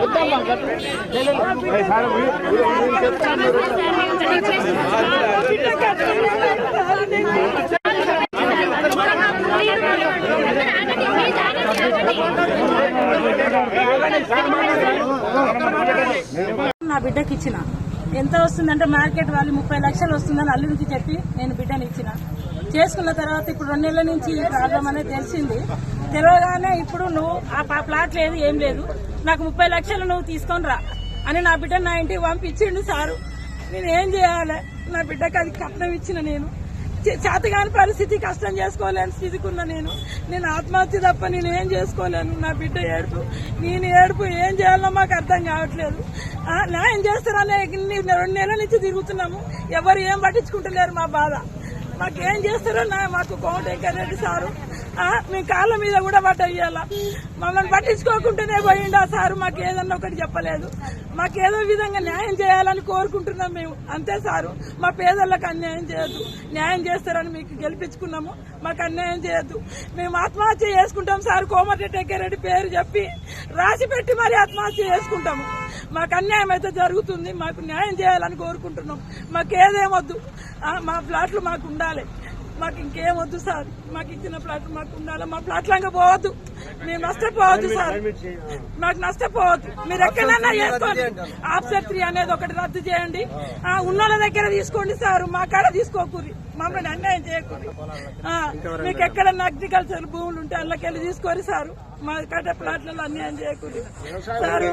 నా బిడ్డకి ఇచ్చిన ఎంత వస్తుందంటే మార్కెట్ వాళ్ళు 30 లక్షలు వస్తుందని అల్లుడికి చెప్పి నేను బిడ్డని ఇచ్చిన. చేసుకున్న తర్వాత ఇప్పుడు 2 నెలల నుంచి ఈ ప్రాబ్లం అనేది తెలిసింది. తెలియగానే ఇప్పుడు నువ్వు ఆ ప్లాట్ లేదు ఏం లేదు, నాకు 30 లక్షలు నువ్వు తీసుకొని రా అని నా బిడ్డ నా ఇంటికి పంపించిండు సారు. నేను ఏం చేయాలి? నా బిడ్డకి అది కట్నం ఇచ్చిన నేను చేతగాని పరిస్థితి, కష్టం చేసుకోలేని స్థితికి ఉన్నా నేను ఆత్మహత్య తప్ప నేను ఏం చేసుకోలేను. నా బిడ్డ ఏడుపు, నేను ఏడుపు ఏం చేయాలో మాకు అర్థం కావట్లేదు. న్యాయం చేస్తారనే 2 నెలల నుంచి తిరుగుతున్నాము, ఎవరు ఏం పట్టించుకుంటలేరు మా బాధ. మాకేం చేస్తారో మాకు కోమటిరెడ్డి రెడ్డి సారు మీ కాళ్ళ మీద కూడా పట్టయ్యాల. మమ్మల్ని పట్టించుకోకుండానే పోయిండు ఆ సారు. మాకు ఏదన్నా ఒకటి చెప్పలేదు. మాకేదో విధంగా న్యాయం చేయాలని కోరుకుంటున్నాం మేము, అంతే సారు. మా పేదలకు అన్యాయం చేయొద్దు, న్యాయం చేస్తారని మీకు గెలిపించుకున్నాము, మాకు అన్యాయం చేయొద్దు. మేము ఆత్మహత్య చేసుకుంటాం సార్. కోమటిరెడ్డి రెడ్డి పేరు చెప్పి రాసి పెట్టి మరి ఆత్మహత్య చేసుకుంటాము. మాకు అన్యాయం అయితే జరుగుతుంది, మాకు న్యాయం చేయాలని కోరుకుంటున్నాం. మాకేదేమొద్దు, మా ప్లాట్లు మాకు ఉండాలి, మాకు ఇంకేమొద్దు సార్. మాకు ఇచ్చిన ప్లాట్లు మాకు ఉండాలి. మా ప్లాట్లంగా పోవద్దు, మేము నష్టపోవద్దు సార్, మాకు నష్టపోవద్దు. మీరు ఎక్కడైనా చేసుకోండి. ఆఫ్సర్ 3 అనేది ఒకటి రద్దు చేయండి. ఉన్నోళ్ళ దగ్గర తీసుకోండి సార్, మా కాడ తీసుకోకూరి, మమ్మల్ని అన్యాయం చేయకూరి. మీకు ఎక్కడన్నా అగ్రికల్చర్ భూములు ఉంటే అందులోకెళ్ళి తీసుకోరు సారు, మా కాడ ప్లాట్లలో అన్యాయం చేయకూరి సారు.